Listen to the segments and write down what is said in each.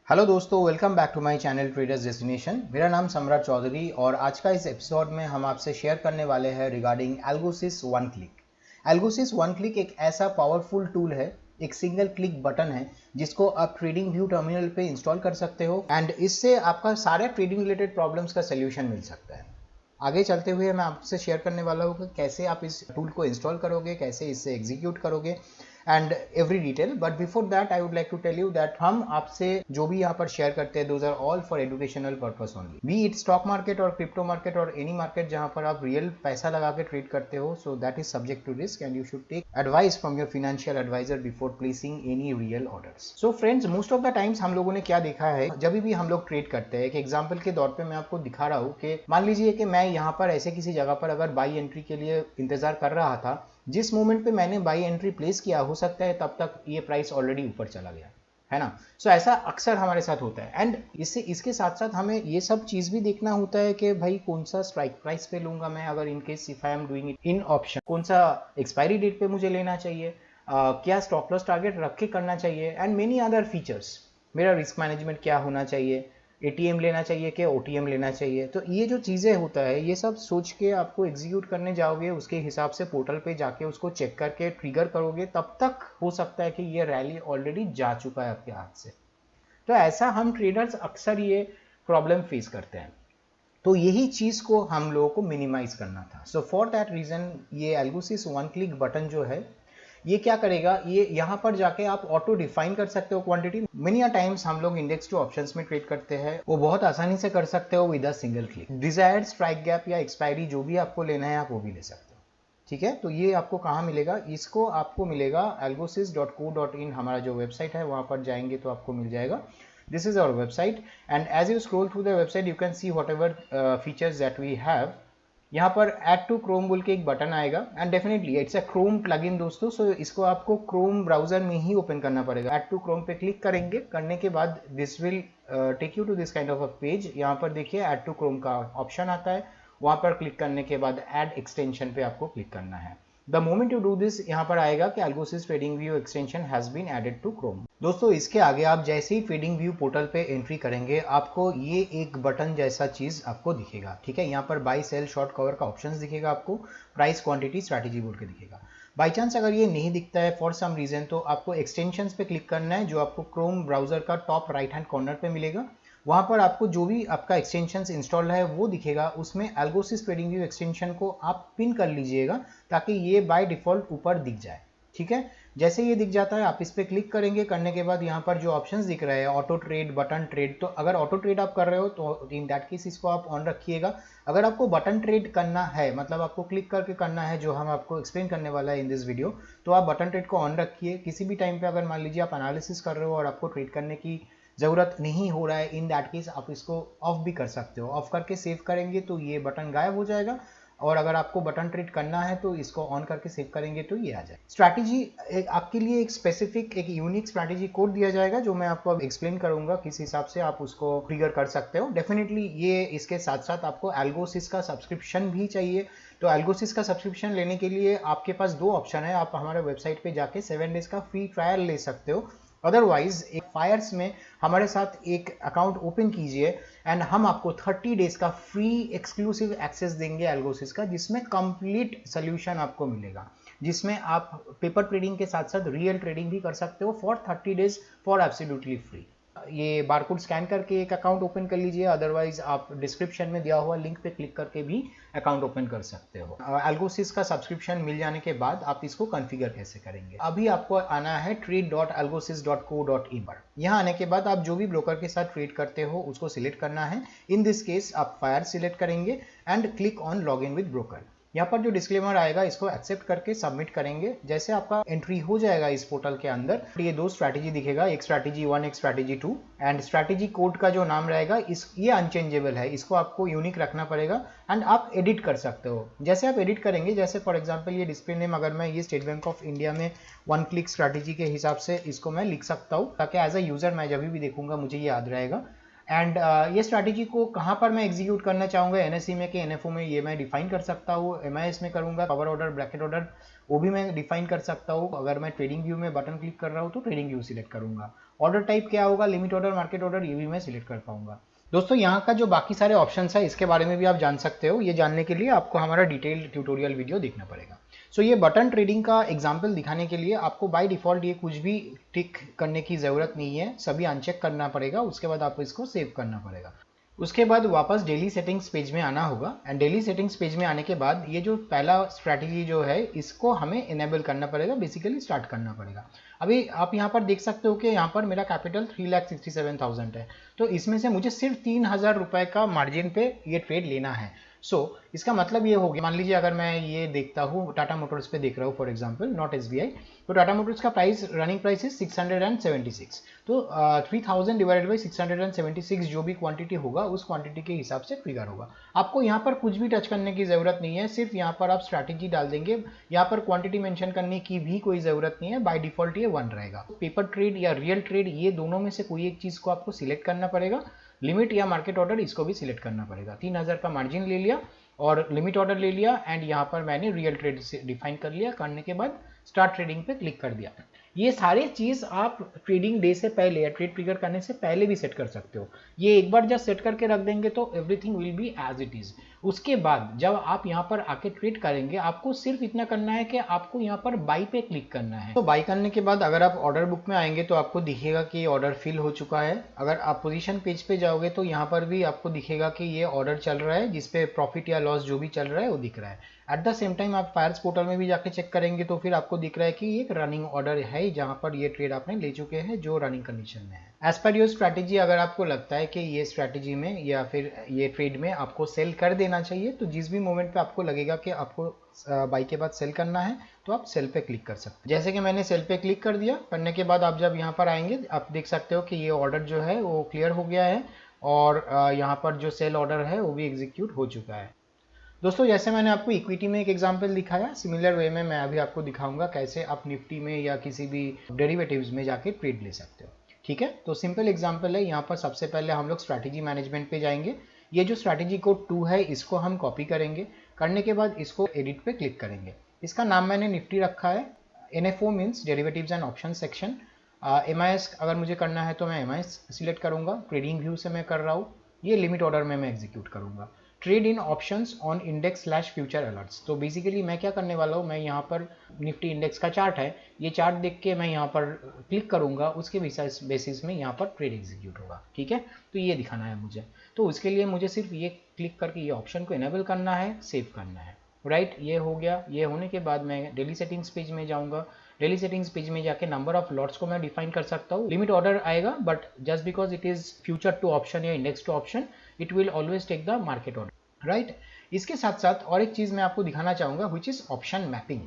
Hello दोस्तों, welcome back to my channel Traders Destination. मेरा नाम सम्राट चौधरी और आज का इस एपिसोड में हम आपसे शेयर करने वाले हैं regarding Algosys one click. Algosys one click एक ऐसा पावरफुल टूल है, एक सिंगल क्लिक बटन है जिसको आप ट्रेडिंग व्यू टर्मिनल पे इंस्टॉल कर सकते हो एंड इससे आपका सारे ट्रेडिंग रिलेटेड प्रॉब्लम्स का सोल्यूशन मिल सकता है। आगे चलते हुए मैं आपसे शेयर करने वाला हूँ कि कैसे आप इस टूल को इंस्टॉल करोगे, कैसे इससे एग्जीक्यूट करोगे and every detail. But before that I would like to tell you that हम आपसे जो भी यहाँ पर शेयर करते हैं those are all for educational purpose only, be it stock market और क्रिप्टो मार्केट और एनी मार्केट जहाँ पर आप रियल पैसा लगा के ट्रेड करते हो। So that is subject to risk and you should take advice from your financial advisor before placing any real orders. So friends, most of the times हम लोगों ने क्या देखा है, जब भी हम लोग ट्रेड करते हैं, एक एग्जाम्पल के तौर पे मैं आपको दिखा रहा हूँ कि मान लीजिए कि मैं यहाँ पर ऐसे किसी जगह पर अगर बाई एंट्री के लिए इंतजार कर रहा था, जिस मोमेंट पे मैंने बाई एंट्री प्लेस किया हो सकता है तब तक ये प्राइस ऑलरेडी ऊपर चला गया है ना। सो ऐसा अक्सर हमारे साथ होता है एंड इसके साथ साथ हमें ये सब चीज भी देखना होता है कि भाई कौन सा स्ट्राइक प्राइस पे लूंगा मैं, अगर in case if I am doing it in option, कौन सा एक्सपायरी डेट पे मुझे लेना चाहिए, क्या स्टॉप लॉस टारगेट रख के करना चाहिए एंड मेनी अदर फीचर्स। मेरा रिस्क मैनेजमेंट क्या होना चाहिए, एटीएम लेना चाहिए कि ओटीएम लेना चाहिए। तो ये जो चीज़ें होता है ये सब सोच के आपको एग्जीक्यूट करने जाओगे, उसके हिसाब से पोर्टल पे जाके उसको चेक करके ट्रिगर करोगे, तब तक हो सकता है कि ये रैली ऑलरेडी जा चुका है आपके हाथ से। तो ऐसा हम ट्रेडर्स अक्सर ये प्रॉब्लम फेस करते हैं। तो यही चीज़ को हम लोगों को मिनिमाइज करना था। सो फॉर दैट रीजन ये एल्गोसिस वन क्लिक बटन जो है ये क्या करेगा, ये यहाँ पर जाके आप ऑटो डिफाइन कर सकते हो क्वांटिटी। मेनी टाइम्स हम लोग इंडेक्स टू ऑप्शंस में ट्रेड करते हैं, वो बहुत आसानी से कर सकते हो with a single click. Desired strike gap या एक्सपायरी जो भी आपको लेना है आप वो भी ले सकते हो। ठीक है, तो ये आपको कहाँ मिलेगा, इसको आपको मिलेगा algosis.co.in, हमारा जो वेबसाइट है वहाँ पर जाएंगे तो आपको मिल जाएगा। This is our website and as you scroll through the website you can see whatever features that we have. यहाँ पर ऐड टू क्रोम बोल के एक बटन आएगा and definitely it's a Chrome plugin दोस्तों। सो इसको आपको क्रोम ब्राउजर में ही ओपन करना पड़ेगा। ऐड टू क्रोम पे क्लिक करेंगे, करने के बाद this will take you to this kind of a page. यहाँ पर देखिए ऐड टू क्रोम का ऑप्शन आता है, वहाँ पर क्लिक करने के बाद ऐड एक्सटेंशन पे आपको क्लिक करना है। The moment you do this यहाँ पर आएगा कि Algosys trading view extension has been added to Chrome. दोस्तों इसके आगे आप जैसे ही ट्रेडिंग व्यू पोर्टल पे एंट्री करेंगे आपको ये एक बटन जैसा चीज आपको दिखेगा। ठीक है, यहाँ पर बाई सेल शॉर्ट कवर का ऑप्शन दिखेगा आपको, प्राइस क्वांटिटी स्ट्रैटेजी बोल के दिखेगा। बाई चांस अगर ये नहीं दिखता है फॉर सम रीजन तो आपको एक्सटेंशंस पे क्लिक करना है, जो आपको क्रोम ब्राउजर का टॉप राइट हैंड कॉर्नर पे मिलेगा। वहां पर आपको जो भी आपका एक्सटेंशन इंस्टॉल है वो दिखेगा, उसमें एल्गोसिस ट्रेडिंग व्यू एक्सटेंशन को आप पिन कर लीजिएगा ताकि ये बाय डिफॉल्ट ऊपर दिख जाए। ठीक है, जैसे ये दिख जाता है आप इस पर क्लिक करेंगे, करने के बाद यहाँ पर जो ऑप्शंस दिख रहे हैं ऑटो ट्रेड, बटन ट्रेड, तो अगर ऑटो ट्रेड आप कर रहे हो तो इन दैट केस इसको आप ऑन रखिएगा। अगर आपको बटन ट्रेड करना है, मतलब आपको क्लिक करके करना है जो हम आपको एक्सप्लेन करने वाला है इन दिस वीडियो, तो आप बटन ट्रेड को ऑन रखिए। किसी भी टाइम पे अगर मान लीजिए आप एनालिसिस कर रहे हो और आपको ट्रेड करने की जरूरत नहीं हो रहा है, इन दैट केस आप इसको ऑफ भी कर सकते हो। ऑफ करके सेव करेंगे तो ये बटन गायब हो जाएगा, और अगर आपको बटन ट्रेड करना है तो इसको ऑन करके सेव करेंगे तो ये आ जाए। स्ट्रैटेजी आपके लिए एक स्पेसिफिक, एक यूनिक स्ट्रैटेजी कोड दिया जाएगा जो मैं आपको अब एक्सप्लेन करूंगा, किस हिसाब से आप उसको ट्रिगर कर सकते हो। डेफिनेटली ये इसके साथ साथ आपको एल्गोसिस का सब्सक्रिप्शन भी चाहिए। तो एल्गोसिस का सब्सक्रिप्शन लेने के लिए आपके पास दो ऑप्शन है, आप हमारे वेबसाइट पे जाके 7 डेज का फ्री ट्रायल ले सकते हो। अदरवाइज एक फायर्स में हमारे साथ एक अकाउंट ओपन कीजिए एंड हम आपको 30 डेज का फ्री एक्सक्लूसिव एक्सेस देंगे एल्गोसिस का, जिसमें कंप्लीट सोल्यूशन आपको मिलेगा, जिसमें आप पेपर ट्रेडिंग के साथ साथ रियल ट्रेडिंग भी कर सकते हो for 30 days for absolutely free. ये बारकोड स्कैन करके एक अकाउंट ओपन कर लीजिए, अदरवाइज आप डिस्क्रिप्शन में दिया हुआ लिंक पे क्लिक करके भी अकाउंट ओपन कर सकते हो। एल्गोसिस का सब्सक्रिप्शन मिल जाने के बाद आप इसको कॉन्फ़िगर कैसे करेंगे, अभी आपको आना है trade.algosis.co.in पर। यहाँ आने के बाद आप जो भी ब्रोकर के साथ ट्रेड करते हो उसको सिलेक्ट करना है। इन दिस केस आप फायर सिलेक्ट करेंगे and click on log in with broker. यहाँ पर जो डिस्क्लेमर आएगा इसको एक्सेप्ट करके सबमिट करेंगे। जैसे आपका एंट्री हो जाएगा इस पोर्टल के अंदर, ये दो स्ट्रैटेजी दिखेगा, एक स्ट्रैटेजी 1 एक स्ट्रैटेजी 2, एंड स्ट्रैटेजी कोड का जो नाम रहेगा ये अनचेंजेबल है, इसको आपको यूनिक रखना पड़ेगा एंड आप एडिट कर सकते हो। जैसे आप एडिट करेंगे, जैसे फॉर एग्जाम्पल ये डिस्प्ले नेम अगर मैं ये स्टेट बैंक ऑफ इंडिया में 1 क्लिक स्ट्रैटेजी के हिसाब से इसको मैं लिख सकता हूँ, ताकि एज अ यूजर मैं जब भी देखूंगा मुझे ये याद रहेगा। एंड ये स्ट्रैटेजी को कहाँ पर मैं एग्जीक्यूट करना चाहूँगा, एनएससी में कि एनएफओ में, ये मैं डिफाइन कर सकता हूँ। एमआईएस में करूँगा, पावर ऑर्डर, ब्रैकेट ऑर्डर, वो भी मैं डिफाइन कर सकता हूँ। अगर मैं ट्रेडिंग व्यू में बटन क्लिक कर रहा हूँ तो ट्रेडिंग व्यू सिलेक्ट करूँगा। ऑर्डर टाइप क्या होगा, लिमिट ऑर्डर, मार्केट ऑर्डर, ये भी मैं सिलेक्ट कर पाऊंगा। दोस्तों यहाँ का जो बाकी सारे ऑप्शंस है इसके बारे में भी आप जान सकते हो। ये जानने के लिए आपको हमारा डिटेल्ड ट्यूटोरियल वीडियो देखना पड़ेगा। सो ये बटन ट्रेडिंग का एग्जांपल दिखाने के लिए आपको बाय डिफॉल्ट ये कुछ भी टिक करने की ज़रूरत नहीं है, सभी अनचेक करना पड़ेगा। उसके बाद आपको इसको सेव करना पड़ेगा। उसके बाद वापस डेली सेटिंग्स पेज में आना होगा। एंड डेली सेटिंग्स पेज में आने के बाद ये जो पहला स्ट्रैटेजी जो है इसको हमें इनेबल करना पड़ेगा, बेसिकली स्टार्ट करना पड़ेगा। अभी आप यहाँ पर देख सकते हो कि यहाँ पर मेरा कैपिटल 3,67,000 है, तो इसमें से मुझे सिर्फ 3,000 रुपए का मार्जिन पे ये ट्रेड लेना है। इसका मतलब ये हो गया, मान लीजिए अगर मैं ये देखता हूँ टाटा मोटर्स पे देख रहा हूँ फॉर एग्जांपल, नॉट एसबीआई, तो टाटा मोटर्स का प्राइस, रनिंग प्राइस है 676। तो 3000 डिवाइडेड बाई 676 जो भी क्वांटिटी होगा उस क्वांटिटी के हिसाब से फिगर होगा। आपको यहाँ पर कुछ भी टच करने की जरूरत नहीं है, सिर्फ यहाँ पर आप स्ट्रैटेजी डाल देंगे। यहाँ पर क्वांटिटी मेंशन करने की भी कोई जरूरत नहीं है, बाय डिफॉल्ट ये 1 रहेगा। पेपर ट्रेड या रियल ट्रेड, ये दोनों में से कोई एक चीज को आपको सिलेक्ट करना पड़ेगा। लिमिट या मार्केट ऑर्डर, इसको भी सिलेक्ट करना पड़ेगा। 3000 का मार्जिन ले लिया और लिमिट ऑर्डर ले लिया, एंड यहाँ पर मैंने रियल ट्रेड से डिफाइन कर लिया। करने के बाद स्टार्ट ट्रेडिंग पे क्लिक कर दिया। ये सारे चीज आप ट्रेडिंग डे से पहले या ट्रेड ट्रिगर करने से पहले भी सेट कर सकते हो। ये एक बार जब सेट करके रख देंगे तो everything will be as it is. उसके बाद जब आप यहाँ पर आके ट्रेड करेंगे, आपको सिर्फ इतना करना है कि आपको यहाँ पर बाई पे क्लिक करना है। तो बाई करने के बाद अगर आप ऑर्डर बुक में आएंगे तो आपको दिखेगा कि ऑर्डर फिल हो चुका है। अगर आप पोजीशन पेज पे जाओगे तो यहाँ पर भी आपको दिखेगा कि ये ऑर्डर चल रहा है, जिसपे प्रॉफिट या लॉस जो भी चल रहा है वो दिख रहा है। एट द सेम टाइम आप फायर्स पोर्टल में भी जाके चेक करेंगे तो फिर आपको दिख रहा है कि एक रनिंग ऑर्डर है, जहां पर ये ट्रेड आपने ले चुके हैं जो रनिंग कंडीशन में है। एज पर योर स्ट्रैटेजी, अगर आपको लगता है कि ये स्ट्रैटेजी में या फिर ये ट्रेड में आपको सेल कर देना चाहिए, तो जिस भी मोमेंट पे आपको लगेगा कि आपको बाई के बाद सेल करना है तो आप सेल पे क्लिक कर सकते हैं। जैसे कि मैंने सेल पे क्लिक कर दिया। करने के बाद आप जब यहाँ पर आएंगे आप देख सकते हो कि ये ऑर्डर जो है वो क्लियर हो गया है और यहाँ पर जो सेल ऑर्डर है वो भी एग्जीक्यूट हो चुका है। दोस्तों जैसे मैंने आपको इक्विटी में एक एग्जांपल दिखाया, सिमिलर वे में मैं अभी आपको दिखाऊंगा कैसे आप निफ्टी में या किसी भी डेरिवेटिव्स में जाके ट्रेड ले सकते हो। ठीक है, तो सिंपल एग्जांपल है। यहाँ पर सबसे पहले हम लोग स्ट्रैटेजी मैनेजमेंट पे जाएंगे। ये जो स्ट्रैटेजी कोड 2 है इसको हम कॉपी करेंगे। करने के बाद इसको एडिट पे क्लिक करेंगे। इसका नाम मैंने निफ्टी रखा है। NFO means derivatives and option section. MIS अगर मुझे करना है तो मैं एमआईएस सिलेक्ट करूंगा। ट्रेडिंग व्यू से मैं कर रहा हूँ। ये लिमिट ऑर्डर में मैं एग्जीक्यूट करूंगा। Trade in options on index slash future alerts. तो बेसिकली मैं क्या करने वाला हूँ, मैं यहाँ पर निफ्टी इंडेक्स का चार्ट है, ये चार्ट देख के मैं यहाँ पर क्लिक करूंगा, उसके बेसिस में यहाँ पर ट्रेड एग्जीक्यूट होगा। ठीक है, तो ये दिखाना है मुझे। तो उसके लिए मुझे सिर्फ ये क्लिक करके ये ऑप्शन को इनेबल करना है, सेव करना है। राइट, ये हो गया। ये होने के बाद मैं डेली सेटिंग्स पेज में जाऊँगा। डेली सेटिंग्स पेज में जाके नंबर ऑफ लॉट्स को मैं डिफाइन कर सकता हूँ। लिमिट ऑर्डर आएगा, but just because it is future to option या index to option, it will always take the market order. Right, इसके साथ साथ और एक चीज मैं आपको दिखाना चाहूंगा विच इज ऑप्शन मैपिंग।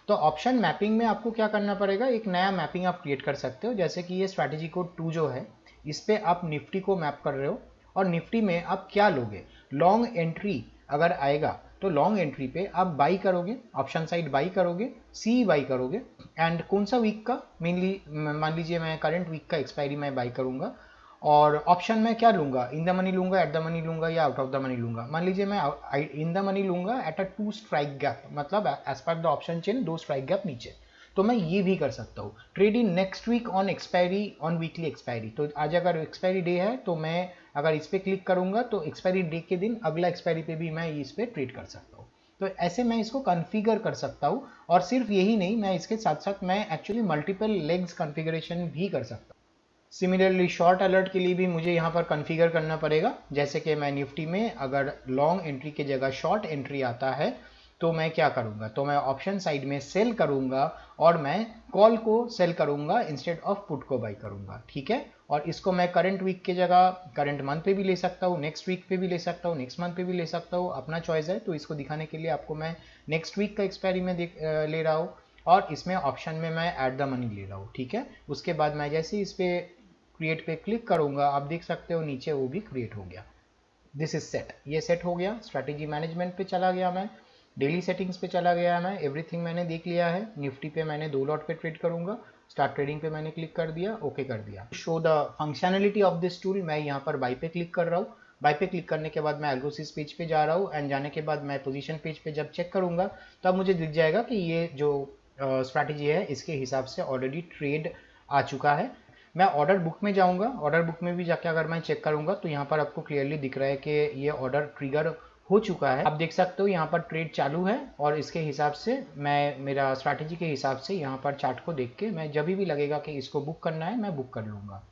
तो ऑप्शन मैपिंग में आपको क्या करना पड़ेगा, एक नया मैपिंग आप क्रिएट कर सकते हो। जैसे कि ये स्ट्रैटेजी कोड 2 जो है, इस पे आप निफ्टी को मैप कर रहे हो और निफ्टी में आप क्या लोगे, लॉन्ग एंट्री अगर आएगा तो लॉन्ग एंट्री पे आप बाई करोगे, ऑप्शन साइड बाई करोगे, सी बाई करोगे। एंड कौन सा वीक का, मेनली मान लीजिए मैं करंट वीक का एक्सपायरी में बाई करूंगा। और ऑप्शन में क्या लूंगा, इन द मनी लूंगा, एट द मनी लूंगा या आउट ऑफ द मनी लूंगा। मान लीजिए मैं इन द मनी लूंगा एट अ 2 स्ट्राइक गैप, मतलब as per the option chain 2 strike gap नीचे। तो मैं ये भी कर सकता हूँ। Trade in next week on expiry, on weekly expiry. तो आज अगर एक्सपायरी डे है तो मैं अगर इस पर क्लिक करूंगा तो एक्सपायरी डे के दिन अगला एक्सपायरी पे भी मैं इस पर ट्रेड कर सकता हूँ। तो ऐसे मैं इसको कॉन्फ़िगर कर सकता हूँ। और सिर्फ यही नहीं, मैं इसके साथ साथ मैं एक्चुअली मल्टीपल लेग्स कॉन्फ़िगरेशन भी कर सकता हूँ। सिमिलरली शॉर्ट अलर्ट के लिए भी मुझे यहाँ पर कॉन्फ़िगर करना पड़ेगा। जैसे कि मैं निफ्टी में अगर लॉन्ग एंट्री की जगह शॉर्ट एंट्री आता है तो मैं क्या करूंगा, तो मैं ऑप्शन साइड में सेल करूंगा और मैं कॉल को सेल करूंगा इंस्टेड ऑफ पुट को बाई करूंगा। ठीक है, और इसको मैं करंट वीक की जगह करंट मंथ पे भी ले सकता हूँ, नेक्स्ट वीक पे भी ले सकता हूँ, नेक्स्ट मंथ पे भी ले सकता हूँ, अपना चॉइस है। तो इसको दिखाने के लिए आपको मैं नेक्स्ट वीक का एक्सपायरी में ले रहा हूँ और इसमें ऑप्शन में मैं एट द मनी ले रहा हूँ। ठीक है, उसके बाद मैं जैसे इस पे क्रिएट पे क्लिक करूंगा, आप देख सकते हो नीचे वो भी क्रिएट हो गया। दिस इज सेट, ये सेट हो गया। स्ट्रैटेजी मैनेजमेंट पे चला गया, मैं डेली सेटिंग्स पे चला गया, मैं एवरीथिंग मैंने देख लिया है। निफ्टी पे मैंने 2 लॉट पे ट्रेड करूंगा, स्टार्ट ट्रेडिंग पे मैंने क्लिक कर दिया, ओके कर दिया। Show the functionality of this tool, मैं यहाँ पर बाई पे क्लिक कर रहा हूँ। बाई पे क्लिक करने के बाद मैं एल्गोसिस पेज पे जा रहा हूँ एंड जाने के बाद मैं पोजीशन पेज पे जब चेक करूँगा तब मुझे दिख जाएगा कि ये जो स्ट्रैटेजी है इसके हिसाब से ऑलरेडी ट्रेड आ चुका है। मैं ऑर्डर बुक में जाऊँगा, ऑर्डर बुक में भी जाके अगर मैं चेक करूँगा तो यहाँ पर आपको क्लियरली दिख रहा है कि ये ऑर्डर ट्रिगर हो चुका है। आप देख सकते हो यहाँ पर ट्रेड चालू है और इसके हिसाब से मैं मेरा स्ट्रैटेजी के हिसाब से यहाँ पर चार्ट को देख के मैं जब भी लगेगा कि इसको बुक करना है मैं बुक कर लूँगा।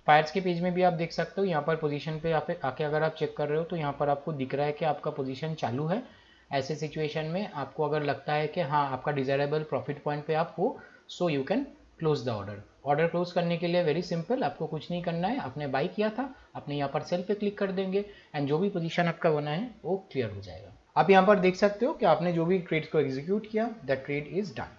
फायर्स के पेज में भी आप देख सकते हो, यहाँ पर पोजीशन पे आके अगर आप चेक कर रहे हो तो यहाँ पर आपको दिख रहा है कि आपका पोजीशन चालू है। ऐसे सिचुएशन में आपको अगर लगता है कि हाँ आपका डिजायरेबल प्रॉफिट पॉइंट पे आप हो, so you can close the order. Order close करने के लिए वेरी सिंपल, आपको कुछ नहीं करना है। आपने बाई किया था, आपने यहाँ पर सेल पे क्लिक कर देंगे एंड जो भी पोजीशन आपका बना है वो क्लियर हो जाएगा। आप यहाँ पर देख सकते हो कि आपने जो भी ट्रेड को एग्जीक्यूट किया, दैट ट्रेड इज डन।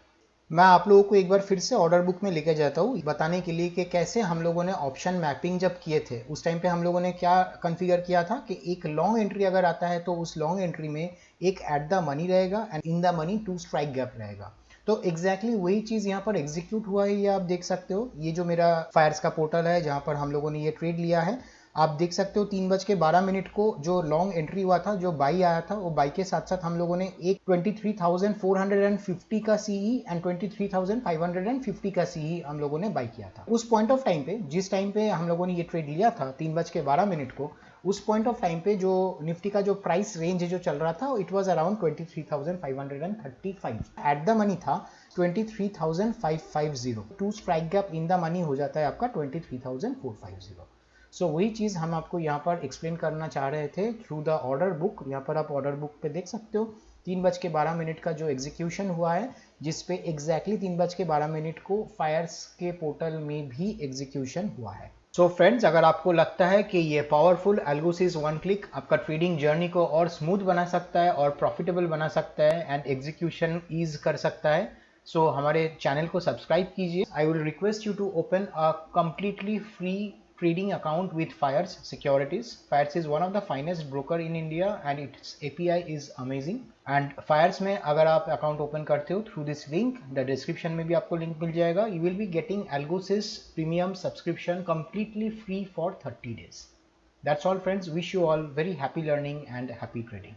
मैं आप लोगों को एक बार फिर से ऑर्डर बुक में लेके जाता हूँ बताने के लिए कि कैसे हम लोगों ने ऑप्शन मैपिंग जब किए थे उस टाइम पे हम लोगों ने क्या कॉन्फ़िगर किया था कि एक लॉन्ग एंट्री अगर आता है तो उस लॉन्ग एंट्री में एक एट द मनी रहेगा and in the money 2 strike gap रहेगा। तो एग्जैक्टली वही चीज़ यहाँ पर एग्जीक्यूट हुआ है, ये आप देख सकते हो। ये जो मेरा फायर्स का पोर्टल है जहाँ पर हम लोगों ने ये ट्रेड लिया है, आप देख सकते हो 3:12 को जो लॉन्ग एंट्री हुआ था, जो बाई आया था, वो बाई के साथ साथ हम लोगों ने एक 23,450 का सीई एंड 23,550 का सीई हम लोगों ने बाई किया था। उस पॉइंट ऑफ टाइम पे, जिस टाइम पे हम लोगों ने ये ट्रेड लिया था 3:12 को, उस पॉइंट ऑफ टाइम पे जो निफ्टी का जो प्राइस रेंज जो चल रहा था it was around 23,535। At the money था 23,550। 2 strike gap in the money हो जाता है आपका 23,450। सो वही चीज़ हम आपको यहाँ पर एक्सप्लेन करना चाह रहे थे थ्रू द ऑर्डर बुक। यहाँ पर आप ऑर्डर बुक पे देख सकते हो 3:12 का जो एग्जीक्यूशन हुआ है, जिसपे एग्जैक्टली 3:12 को फायर्स के पोर्टल में भी एग्जीक्यूशन हुआ है। सो फ्रेंड्स, अगर आपको लगता है कि ये पावरफुल एल्गोसिस वन क्लिक आपका ट्रेडिंग जर्नी को और स्मूथ बना सकता है और प्रॉफिटेबल बना सकता है एंड एग्जीक्यूशन ईज कर सकता है, सो हमारे चैनल को सब्सक्राइब कीजिए। I will request you to open a completely free trading account with Fires Securities. Fires is one of the finest broker in India and its API is amazing. And Fires में अगर आप account open करते हो through this link, the description में भी आपको link मिल जाएगा. You will be getting Algosys premium subscription completely free for 30 days. That's all friends. Wish you all very happy learning and happy trading.